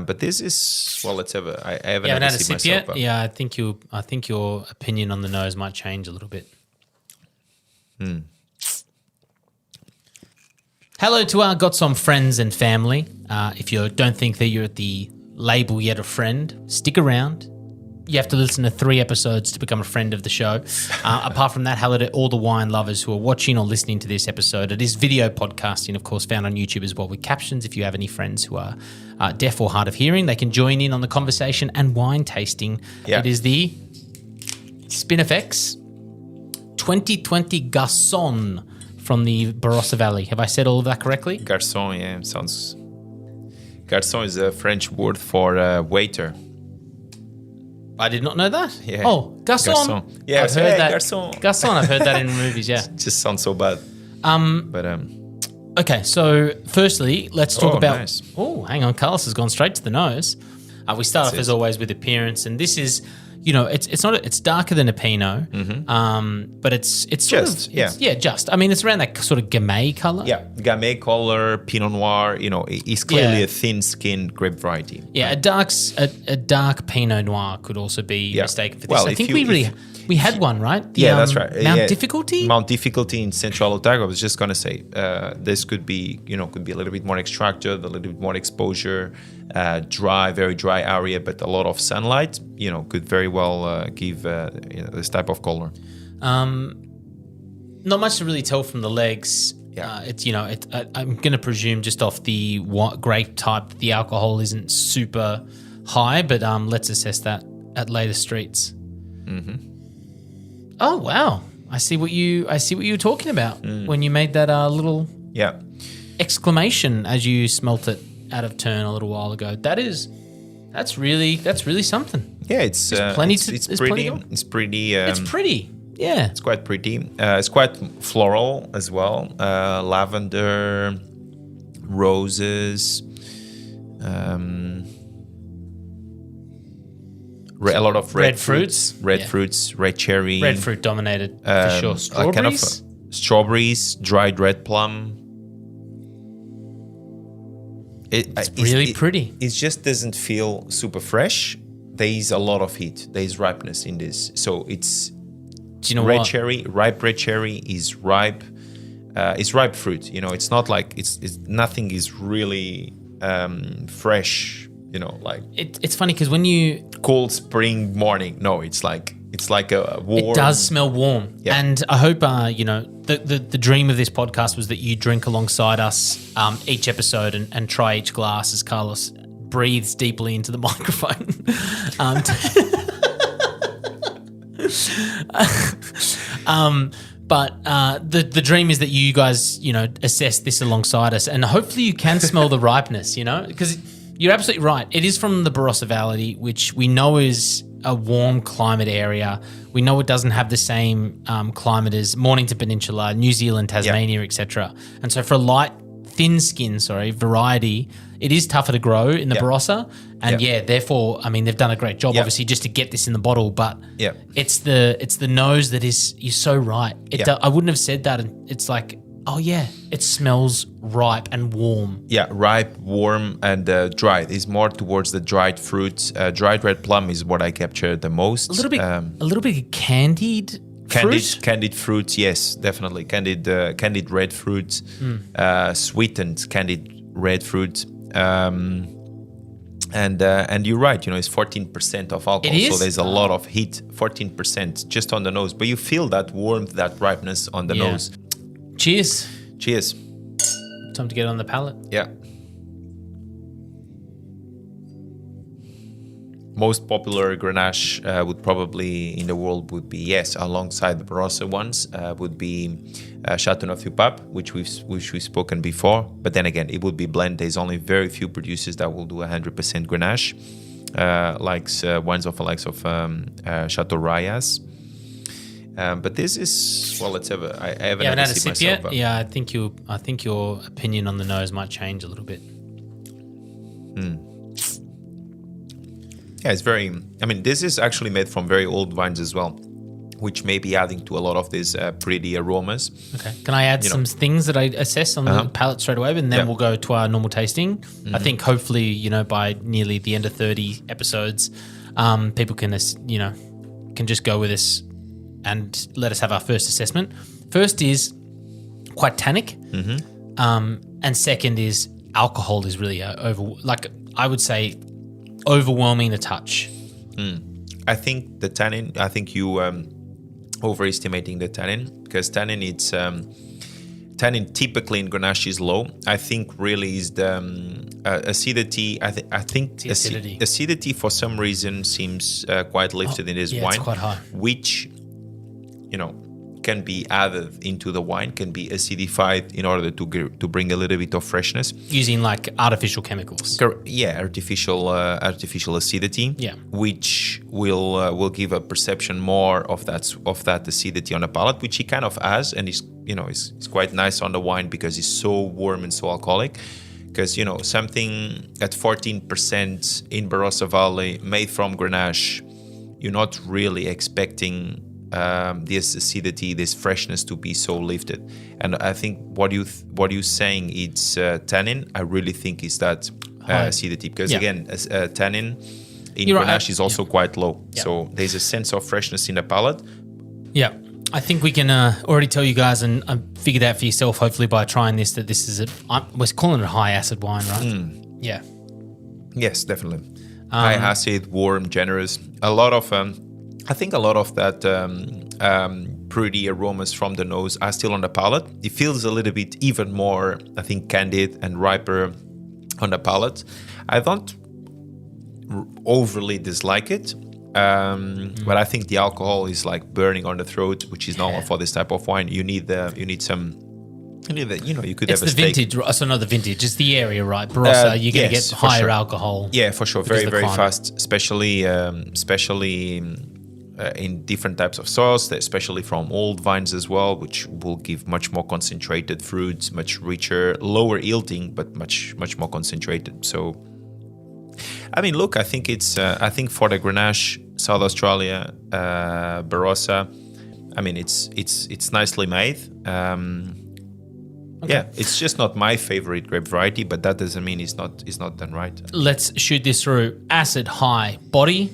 But this is, well, let's have I haven't Yeah, I had haven't a had a sip sip myself. yet. Yeah, I think your opinion on the nose might change a little bit. Hello to our Got Some friends and family. If you don't think that you're at the label yet a friend, stick around. You have to listen to 3 episodes to become a friend of the show. Apart from that, hello to all the wine lovers who are watching or listening to this episode. It is video podcasting, of course, found on YouTube as well with captions. If you have any friends who are deaf or hard of hearing, they can join in on the conversation and wine tasting. Yeah. It is the Spinifex 2020 Garçon from the Barossa Valley. Have I said all of that correctly? Garçon, yeah, sounds... Garçon is a French word for waiter. I did not know that. Yeah. Oh, garçon. Garçon. Yeah, I've heard that. garçon. Garçon, I've heard that in movies, yeah. Just sounds so bad. But Okay, so firstly, let's talk about... Nice. Oh, hang on. Carlos has gone straight to the nose. We start off, as always, with appearance, and this is... it's darker than a Pinot, but it's Just, sort of, just. I mean, it's around that sort of gamay color. yeah, Gamay color, Pinot Noir, it's clearly a thin-skinned grape variety. Yeah, a dark Pinot Noir could also be mistaken for this. Well, I think we had one, right? That's right. Mount Difficulty? Mount Difficulty in Central Otago. I was just going to say, this could be a little bit more extracted, a little bit more exposure, dry, very dry area, but a lot of sunlight, could very well give this type of color. Not much to really tell from the legs. Yeah. I'm going to presume just off the grape type, the alcohol isn't super high, but let's assess that at later streets. Mm-hmm. Oh wow! I see what you were talking about when you made that little exclamation as you smelt it out of turn a little while ago. That's really something. Yeah, it's plenty. It's there's pretty. plenty It's pretty. it's pretty. Yeah, It's quite pretty. It's quite floral as well. Lavender, roses, a lot of red fruits, red cherry, red fruit dominated for sure. Strawberries, kind of strawberries, dried red plum. It's really pretty. It just doesn't feel super fresh. There is a lot of heat. There is ripeness in this, so it's. Do you know red what? cherry, ripe red cherry is ripe. It's ripe fruit. It's not like it's nothing is really fresh. It's funny because when you cold spring morning. No, it's like a warm. it does smell warm, Yeah. and I hope the dream of this podcast was that you drink alongside us each episode and try each glass as Carlos breathes deeply into the microphone. But the dream is that you guys, assess this alongside us, and hopefully you can smell the ripeness, because you're absolutely right. It is from the Barossa Valley, which we know is a warm climate area. We know it doesn't have the same climate as Mornington Peninsula, New Zealand, Tasmania, etc. And so for a light, thin-skin, variety, it is tougher to grow in the Barossa. And therefore, I mean, they've done a great job, obviously, just to get this in the bottle. But it's the nose that is, you're so right. I wouldn't have said that. And it's like, oh yeah, it smells ripe and warm. Yeah, ripe, warm, and dried. It's more towards the dried fruits. Dried red plum is what I capture the most. A little bit of candied fruit? Candied fruits, yes, definitely. Candied red fruits, sweetened candied red fruit. And you're right, it's 14% of alcohol. It is? So there's a lot of heat, 14% just on the nose. But you feel that warmth, that ripeness on the nose. Cheers. Cheers. Time to get on the palate. Yeah. Most popular Grenache would probably in the world would be, alongside the Barossa ones, would be Châteauneuf-du-Pape, which we've spoken before. But then again, it would be blend. There's only very few producers that will do 100% Grenache, wines of the likes of Chateau Rayas. But this is, well, let's have I haven't had a sip myself, yet. Yeah, I think your opinion on the nose might change a little bit. Yeah, it's very. I mean, this is actually made from very old vines as well. which may be adding to a lot of these pretty aromas. Okay. Can I add some things that I assess on the palate straight away, and then we'll go to our normal tasting? I think hopefully, by nearly the end of 30 episodes, people can, can just go with us and let us have our first assessment. First is quite tannic, and second is alcohol is really I would say overwhelming the touch. I think the tannin. I think you overestimating the tannin, because tannin tannin typically in Grenache is low. I think really is the acidity. I think the acidity. Acidity for some reason seems quite lifted in this wine, it's quite high. which can be added into the wine, can be acidified in order to bring a little bit of freshness using like artificial chemicals. Artificial acidity. Yeah, which will give a perception more of that acidity on the palate, which he kind of has, and is quite nice on the wine because it's so warm and so alcoholic. Because something at 14% in Barossa Valley made from Grenache, you're not really expecting this acidity, this freshness to be so lifted. And I think what you're saying, it's tannin. I really think is that acidity, because again, tannin in Grenache is also quite low. Yeah. So there's a sense of freshness in the palate. Yeah. I think we can already tell you guys and figure that out for yourself, hopefully, by trying this, that this is we're calling it a high acid wine, right? Yeah. Yes, definitely. High acid, warm, generous. I think a lot of that pretty aromas from the nose are still on the palate. It feels a little bit even more, I think, candid and riper on the palate. I don't overly dislike it, but I think the alcohol is like burning on the throat, which is normal for this type of wine. You could have It's a the steak. vintage, so not the vintage, it's the area, right? Barossa, you're going to get higher alcohol. Yeah, for sure. Very, very climate. fast, especially in different types of soils, especially from old vines as well, which will give much more concentrated fruits, much richer, lower yielding, but much more concentrated. So, I mean, look, I think I think for the Grenache, South Australia, Barossa, I mean, it's nicely made. Okay. Yeah, it's just not my favorite grape variety, but that doesn't mean it's not done right. Let's shoot this through. Acid high, body.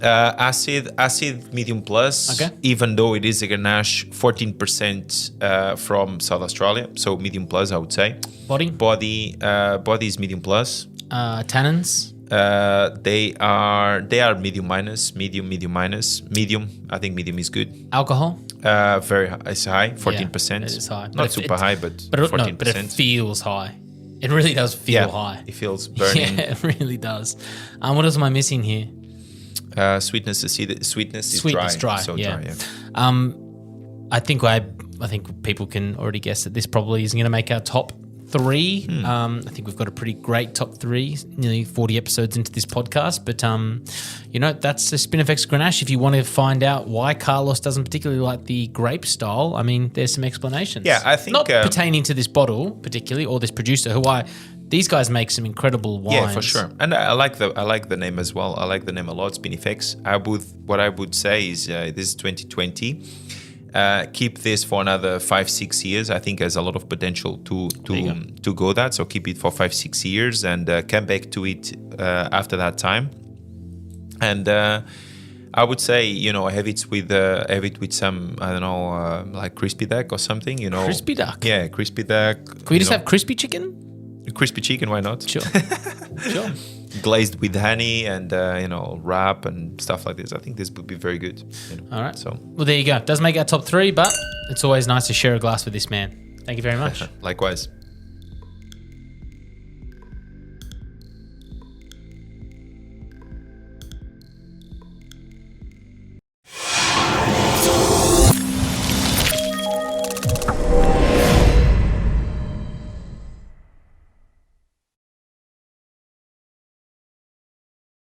Acid medium plus. Okay. Even though it is a Grenache, 14% from South Australia, so medium plus, I would say. Body is medium plus. Tannins. They are medium minus, medium minus, medium. I think medium is good. Alcohol. It's high, 14%. Yeah, it is high. Not super high, but 14%. But it feels high. It really does feel high. It feels burning. Yeah, it really does. What else am I missing here? Sweetness is dry. So yeah. dry, yeah. I think people can already guess that this probably isn't going to make our top 3. I think we've got a pretty great top 3, nearly 40 episodes into this podcast. But, that's the Spinifex Grenache. If you want to find out why Carlos doesn't particularly like the grape style, I mean, there's some explanations. Yeah, I think... Not pertaining to this bottle particularly, or this producer, these guys make some incredible wines. Yeah, for sure. And I like the name as well. I like the name a lot, Spinifex. What I would say is this is 2020. Keep this for another 5-6 years. I think has a lot of potential to go that. So keep it for 5-6 years and come back to it after that time. And I would say, have it with some, I don't know, like crispy duck or something. Crispy duck. Yeah, crispy duck. Can we just have crispy chicken? Crispy chicken, why not? Sure. Sure. Glazed with honey and wrap and stuff like this. I think this would be very good. All right. So well, there you go. Doesn't make our top 3, but it's always nice to share a glass with this man. Thank you very much. Likewise.